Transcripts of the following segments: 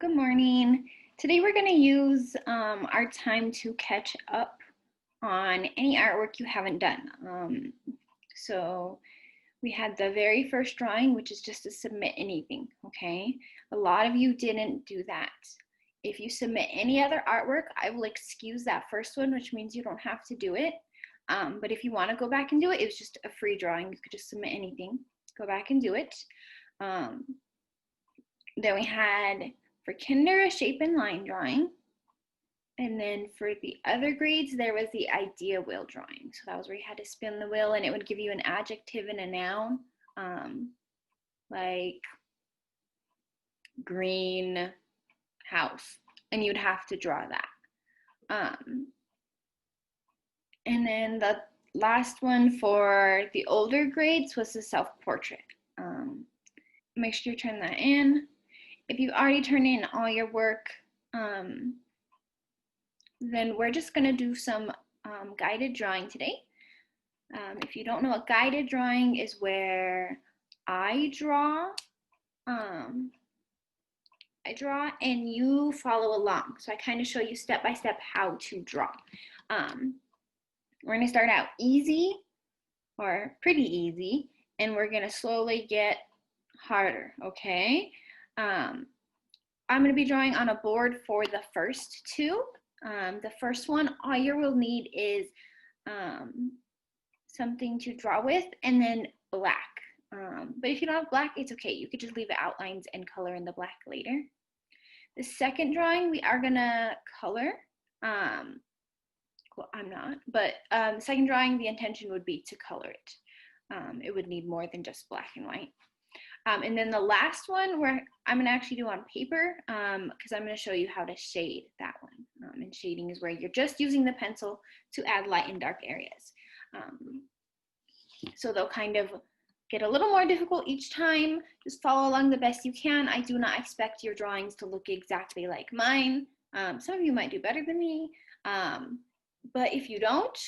Good morning. Today we're going to use our time to catch up on any artwork you haven't done. So we had the very first drawing, which is just to submit anything, okay? A lot of you didn't do that. If you submit any other artwork, I will excuse that first one, which means you don't have to do it. But if you want to go back and do it, it was just a free drawing. You could just submit anything. Go back and do it. Then we had for kinder a shape and line drawing. And then for the other grades, there was the idea wheel drawing. So that was where you had to spin the wheel and it would give you an adjective and a noun, like green house. And you'd have to draw that. And then the last one for the older grades was the self-portrait. Make sure you turn that in. If you've already turned in all your work, then we're just going to do some guided drawing today. If you don't know, a guided drawing is where I draw and you follow along. So I kind of show you step by step how to draw. We're going to start out easy or pretty easy, and we're going to slowly get harder, okay? I'm going to be drawing on a board for the first two. The first one, all you will need is something to draw with and then black. But if you don't have black, it's okay. You could just leave the outlines and color in the black later. The second drawing, we are going to color. Well, I'm not, but the second drawing, the intention would be to color it. It would need more than just black and white. And then the last one where I'm gonna actually do on paper, because I'm gonna show you how to shade that one. And shading is where you're just using the pencil to add light and dark areas. So they'll kind of get a little more difficult each time. Just follow along the best you can. I do not expect your drawings to look exactly like mine. Some of you might do better than me, but if you don't,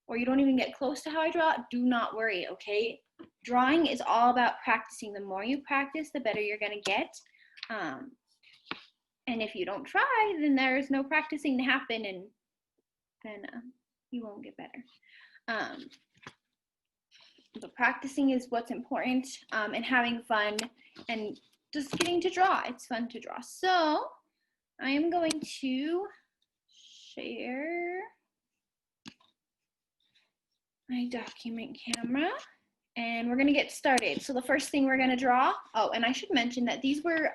or you don't even get close to how I draw, do not worry, okay? Drawing is all about practicing. The more you practice, the better you're gonna get. And if you don't try, then there's no practicing to happen, and then you won't get better. But practicing is what's important, and having fun and just getting to draw. It's fun to draw. So I am going to share my document camera. And we're gonna get started. So the first thing we're gonna draw, oh, and I should mention that these were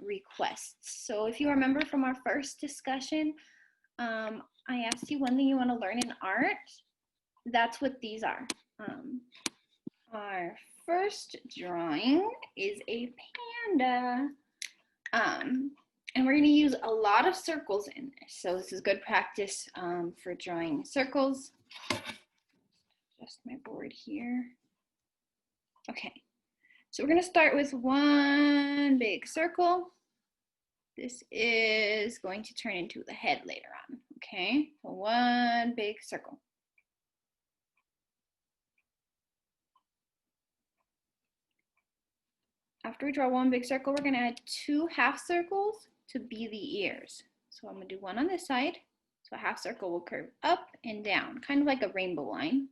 requests. So if you remember from our first discussion, I asked you one thing you wanna learn in art. That's what these are. Our first drawing is a panda. And we're gonna use a lot of circles in this. So this is good practice for drawing circles. Adjust my board here. Okay, so we're gonna start with one big circle. This is going to turn into the head later on, okay? So one big circle. After we draw one big circle, we're gonna add two half circles to be the ears. So I'm gonna do one on this side. So a half circle will curve up and down, kind of like a rainbow line.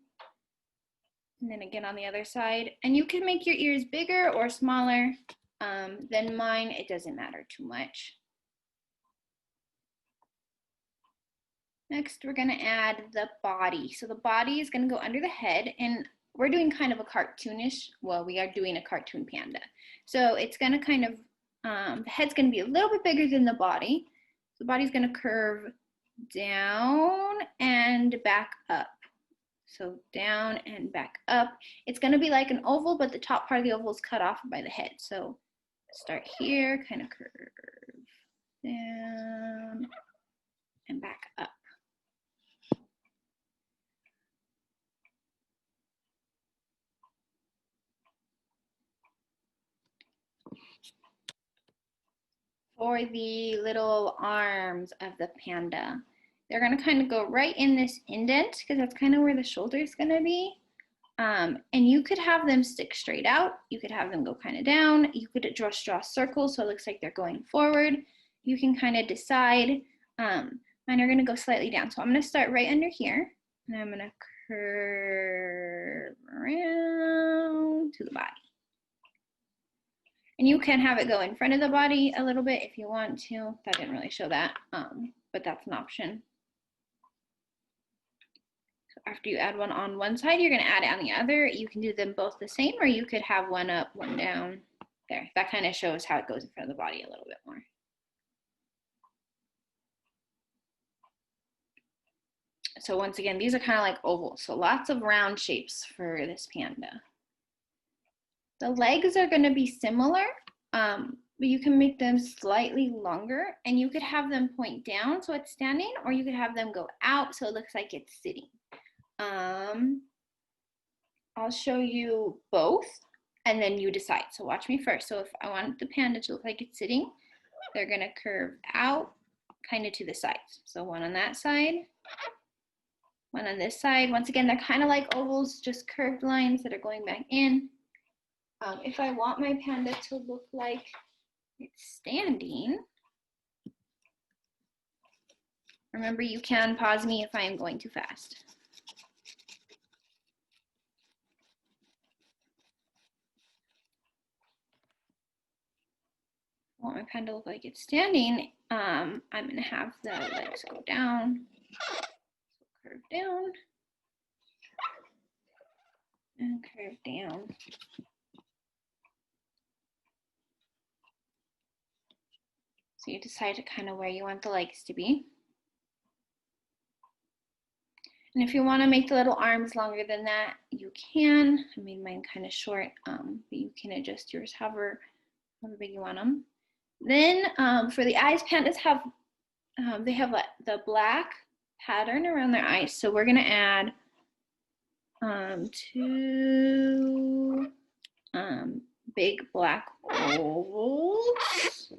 And then again on the other side. And you can make your ears bigger or smaller than mine. It doesn't matter too much. Next, we're gonna add the body. So the body is gonna go under the head, and we're doing kind of a cartoonish, well, we are doing a cartoon panda. So it's gonna kind of, the head's gonna be a little bit bigger than the body. The body's gonna curve down and back up. So down and back up. It's gonna be like an oval, but the top part of the oval is cut off by the head. So start here, kind of curve down and back up. For the little arms of the panda, they're gonna kind of go right in this indent because that's kind of where the shoulder is gonna be. And you could have them stick straight out. You could have them go kind of down. You could just draw circles so it looks like they're going forward. you can kind of decide. Mine are gonna go slightly down. So I'm gonna start right under here, and I'm gonna curve around to the body. And you can have it go in front of the body a little bit if you want to. That didn't really show that, but that's an option. So after you add one on one side, you're gonna add it on the other. You can do them both the same, or you could have one up, one down. There, that kind of shows how it goes in front of the body a little bit more. So once again, these are kind of like ovals. So lots of round shapes for this panda. The legs are going to be similar, but you can make them slightly longer, and you could have them point down so it's standing, or you could have them go out so it looks like it's sitting. I'll show you both, and then you decide. So watch me first. So if I want the panda to look like it's sitting, they're going to curve out kind of to the sides. So one on that side, one on this side. Once again, they're kind of like ovals, just curved lines that are going back in. If I want my panda to look like it's standing, remember you can pause me if I am going too fast. I want my panda to look like it's standing. I'm going to have the legs go down, curve down, and curve down. So you decide kind of where you want the legs to be. And if you want to make the little arms longer than that, you can. I made mine kind of short, but you can adjust yours however big you want them. Then for the eyes, pandas have, they have the black pattern around their eyes. So we're going to add 2 big black ovals.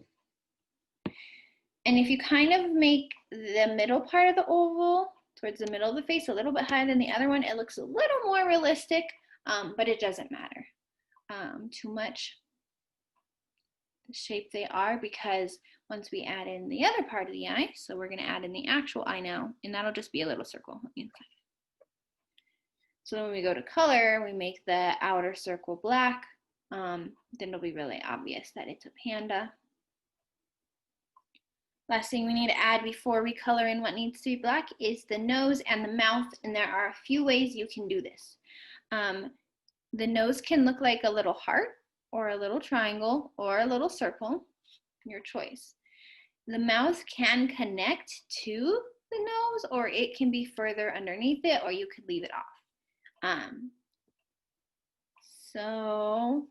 And if you kind of make the middle part of the oval towards the middle of the face a little bit higher than the other one, it looks a little more realistic, but it doesn't matter too much the shape they are, because once we add in the other part of the eye, so we're going to add in the actual eye now, and that'll just be a little circle inside. So when we go to color, we make the outer circle black, then it'll be really obvious that it's a panda. Last thing we need to add before we color in what needs to be black is the nose and the mouth, and there are a few ways you can do this. The nose can look like a little heart, or a little triangle, or a little circle, your choice. The mouth can connect to the nose, or it can be further underneath it, or you could leave it off. So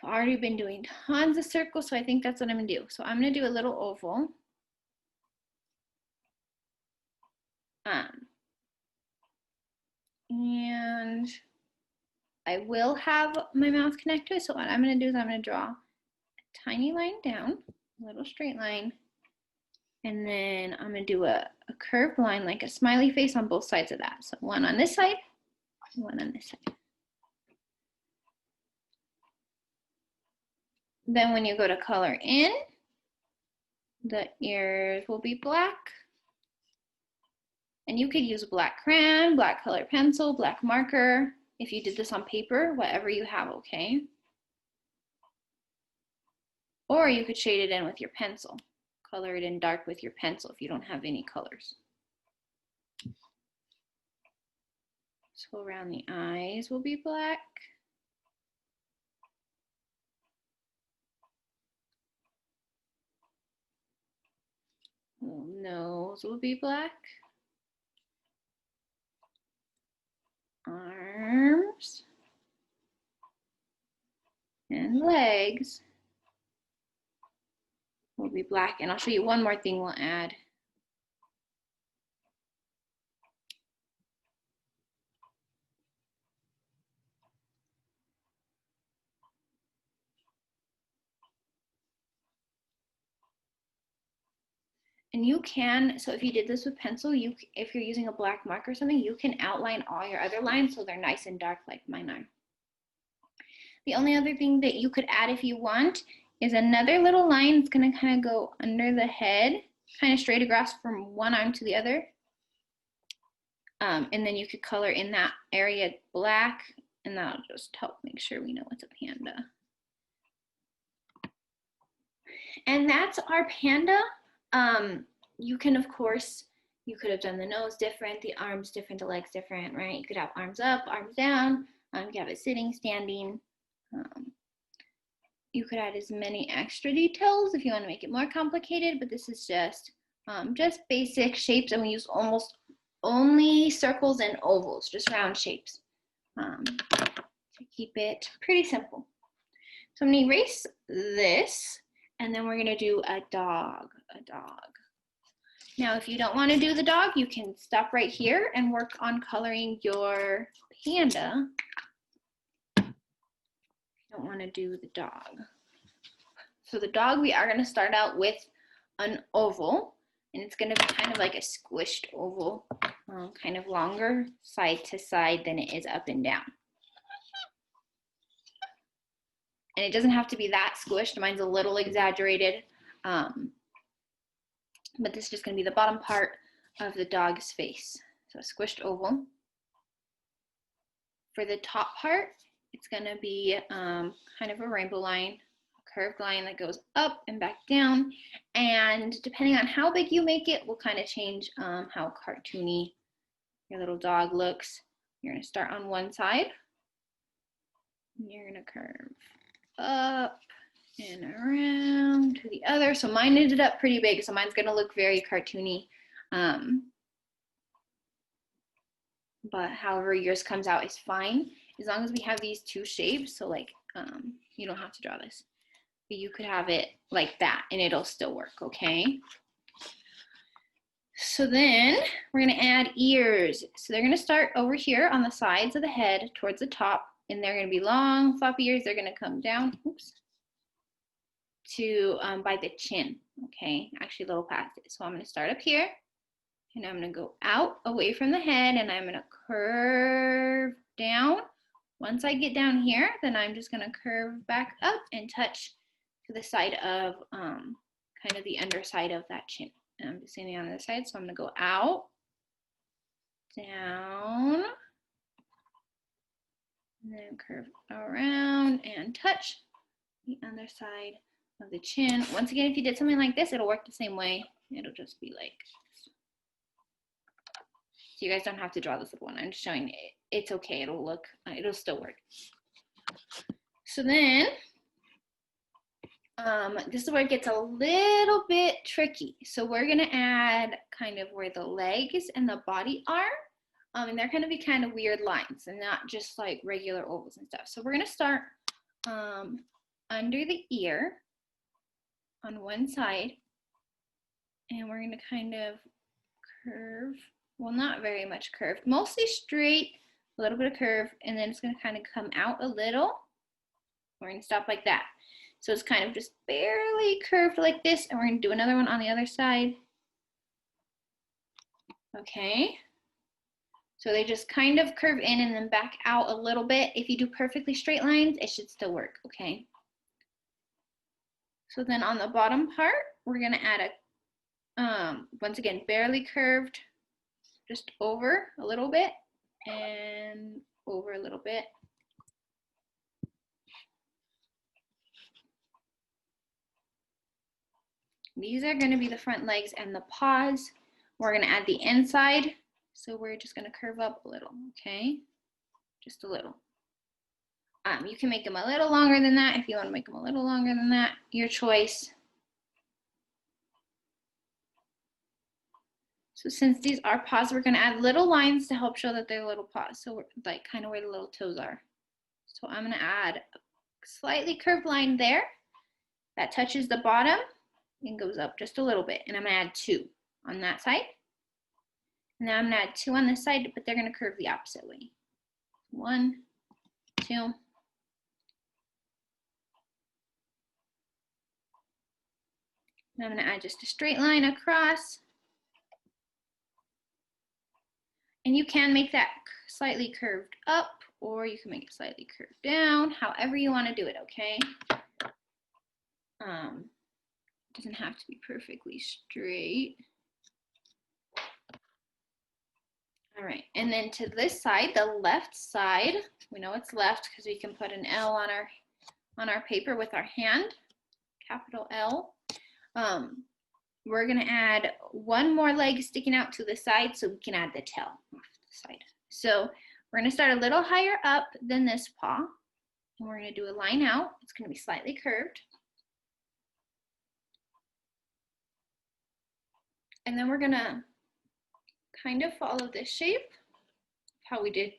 I've already been doing tons of circles, so I think that's what I'm gonna do. So I'm gonna do a little oval. And I will have my mouth connect to it. So what I'm gonna do is I'm gonna draw a tiny line down, a little straight line. And then I'm gonna do a curved line, like a smiley face on both sides of that. So one on this side, one on this side. Then when you go to color in, the ears will be black. And you could use black crayon, black color pencil, black marker. If you did this on paper, whatever you have, okay? Or you could shade it in with your pencil. Color it in dark with your pencil if you don't have any colors. So around the eyes will be black. Nose will be black. Arms and legs will be black. And I'll show you one more thing we'll add. And you can, so if you did this with pencil, if you're using a black marker or something, you can outline all your other lines so they're nice and dark like mine are. The only other thing that you could add if you want is another little line that's gonna kind of go under the head, kind of straight across from one arm to the other. And then you could color in that area black, and that'll just help make sure we know it's a panda. And that's our panda. You can, of course, you could have done the nose different, the arms different, the legs different, right? You could have arms up, arms down. You could have it sitting, standing. You could add as many extra details if you want to make it more complicated, but this is just basic shapes, and we use almost only circles and ovals, just round shapes, to keep it pretty simple. So I'm going to erase this, and then we're going to do a dog. Now, if you don't want to do the dog, you can stop right here and work on coloring your panda. You don't want to do the dog. So the dog, we are going to start out with an oval, and it's going to be kind of like a squished oval, kind of longer side to side than it is up and down. And it doesn't have to be that squished. Mine's a little exaggerated. But this is just going to be the bottom part of the dog's face. So a squished oval. For the top part, it's going to be kind of a rainbow line, a curved line that goes up and back down. And depending on how big you make it, will kind of change how cartoony your little dog looks. You're going to start on one side. And you're going to curve up and around to the other. So mine ended up pretty big, so mine's gonna look very cartoony. But however yours comes out is fine, as long as we have these two shapes. So like, you don't have to draw this, but you could have it like that and it'll still work, okay? So then we're gonna add ears. So they're gonna start over here on the sides of the head towards the top, and they're gonna be long, floppy ears. They're gonna come down, oops, to by the chin, okay? Actually a little past it. So I'm gonna start up here, and I'm gonna go out away from the head, and I'm gonna curve down. Once I get down here, then I'm just gonna curve back up and touch to the side of kind of the underside of that chin. And I'm just standing on the other side, so I'm gonna go out, down, and then curve around and touch the underside of the chin. Once again, if you did something like this, it'll work the same way. It'll just be like this. So you guys don't have to draw this little one. I'm just showing it. It's okay. It'll look, it'll still work. So then, this is where it gets a little bit tricky. So we're gonna add kind of where the legs and the body are. And they're gonna be kind of weird lines and not just like regular ovals and stuff. So we're gonna start under the ear on one side, and we're gonna kind of curve, well, not very much curved, mostly straight, a little bit of curve, and then it's gonna kind of come out a little. We're gonna stop like that. So it's kind of just barely curved like this, and we're gonna do another one on the other side. Okay. So they just kind of curve in and then back out a little bit. If you do perfectly straight lines, it should still work, okay? So then on the bottom part, we're gonna add a, once again, barely curved, just over a little bit and over a little bit. These are gonna be the front legs and the paws. We're gonna add the inside. So we're just gonna curve up a little, okay? Just a little. You can make them a little longer than that if you wanna make them a little longer than that, your choice. So since these are paws, we're gonna add little lines to help show that they're little paws. So we're like kind of where the little toes are. So I'm gonna add a slightly curved line there that touches the bottom and goes up just a little bit. And I'm gonna add 2 on that side. And then I'm gonna add 2 on this side, but they're gonna curve the opposite way. 1, 2. And I'm gonna add just a straight line across. And you can make that slightly curved up, or you can make it slightly curved down, however you wanna do it, okay? It doesn't have to be perfectly straight. All right, and then to this side, the left side, we know it's left because we can put an L on our paper with our hand, capital L. We're gonna add one more leg sticking out to the side so we can add the tail off the side. So we're gonna start a little higher up than this paw, and we're gonna do a line out. It's gonna be slightly curved. And then we're gonna kind of follow this shape, how we did,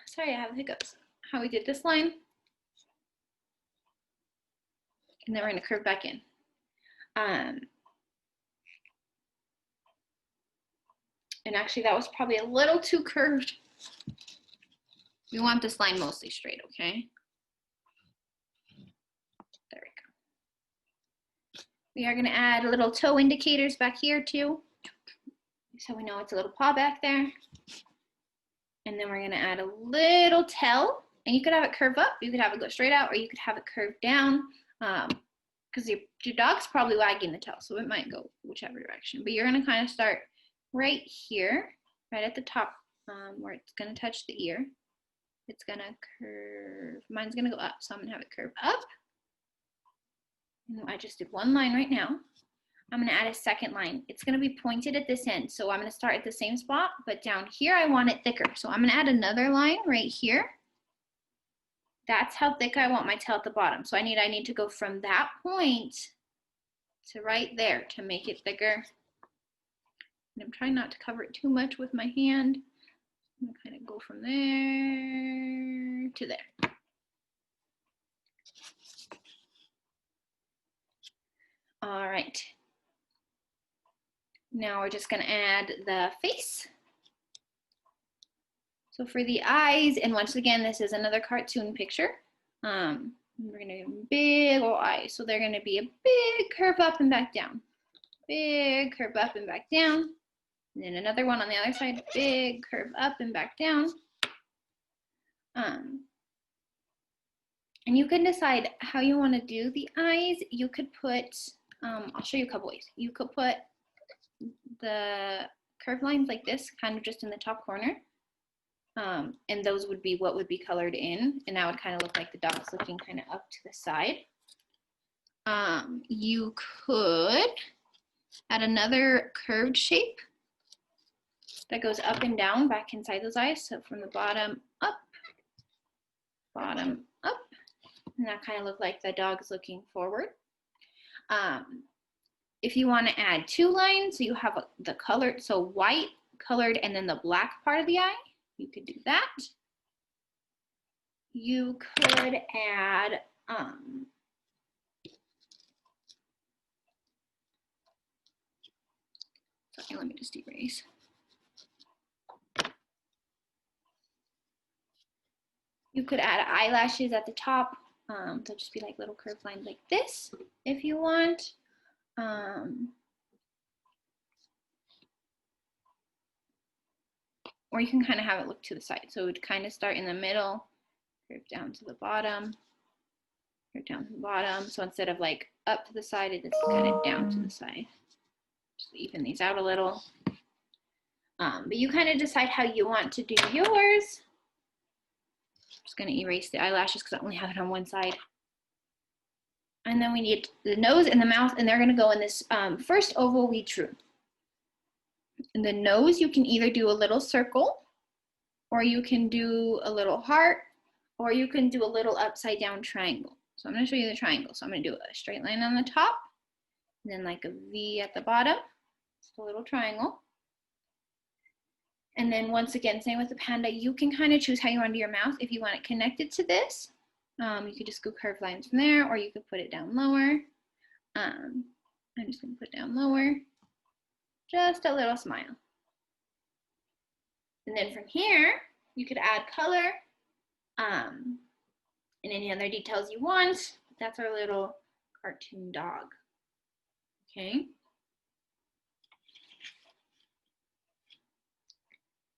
sorry, I have hiccups, how we did this line. And then we're gonna curve back in. And actually that was probably a little too curved. We want this line mostly straight, okay? There we go. We are gonna add little toe indicators back here too, so we know it's a little paw back there. And then we're gonna add a little tail, and you could have it curve up, you could have it go straight out, or you could have it curve down, because your dog's probably wagging the tail, so it might go whichever direction. But you're gonna kind of start right here, right at the top, where it's gonna touch the ear. It's gonna curve, mine's gonna go up, so I'm gonna have it curve up. And I just did one line right now. I'm gonna add a second line. It's gonna be pointed at this end, so I'm gonna start at the same spot, but down here I want it thicker. So I'm gonna add another line right here. That's how thick I want my tail at the bottom. So I need to go from that point to right there to make it thicker. And I'm trying not to cover it too much with my hand. I'm gonna kind of go from there to there. All right. Now we're just gonna add the face. So for the eyes, and once again, this is another cartoon picture. We're gonna do big old eyes. So they're gonna be a big curve up and back down. Big curve up and back down. And then another one on the other side, big curve up and back down. And you can decide how you want to do the eyes. You could put, I'll show you a couple ways. You could put the curved lines like this, kind of just in the top corner. And those would be what would be colored in. And that would kind of look like the dog's looking kind of up to the side. You could add another curved shape that goes up and down back inside those eyes. So from the bottom up, and that kind of look like the dog's looking forward. If you want to add two lines, so you have the colored, so white colored and then the black part of the eye, you could do that. You could add sorry, let me just erase. You could add eyelashes at the top. They'll just be like little curved lines like this if you want. Or you can kind of have it look to the side. So it would kind of start in the middle, curve down to the bottom, curve down to the bottom. So instead of like up to the side, it's kind of down to the side. Just even these out a little. But you kind of decide how you want to do yours. I'm just gonna erase the eyelashes because I only have it on one side. And then we need the nose and the mouth, and they're gonna go in this first oval we drew. In the nose, you can either do a little circle, or you can do a little heart, or you can do a little upside down triangle. So I'm gonna show you the triangle. So I'm gonna do a straight line on the top, and then like a V at the bottom, just a little triangle. And then once again, same with the panda, you can kind of choose how you want to do your mouth. If you want it connected to this, you could just go curved lines from there, or you could put it down lower. I'm just gonna put it down lower. Just a little smile. And then from here, you could add color and any other details you want. That's our little cartoon dog, okay?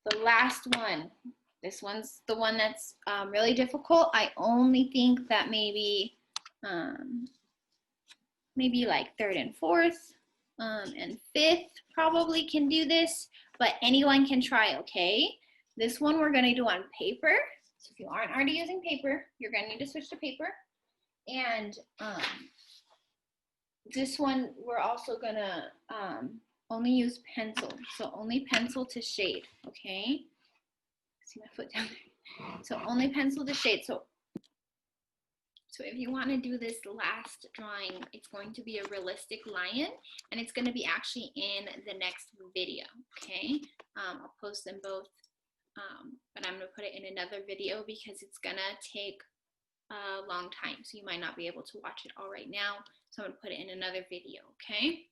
The last one, this one's the one that's really difficult. I only think that maybe maybe like third and fourth, and fifth probably can do this, but anyone can try, okay? This one we're gonna do on paper. So if you aren't already using paper, you're gonna need to switch to paper. And this one we're also gonna only use pencil. So only pencil to shade, okay? See my foot down there? So only pencil to shade. So if you want to do this last drawing, it's going to be a realistic lion, and it's going to be actually in the next video, okay? I'll post them both, but I'm going to put it in another video because it's going to take a long time, so you might not be able to watch it all right now. So I'm going to put it in another video, okay?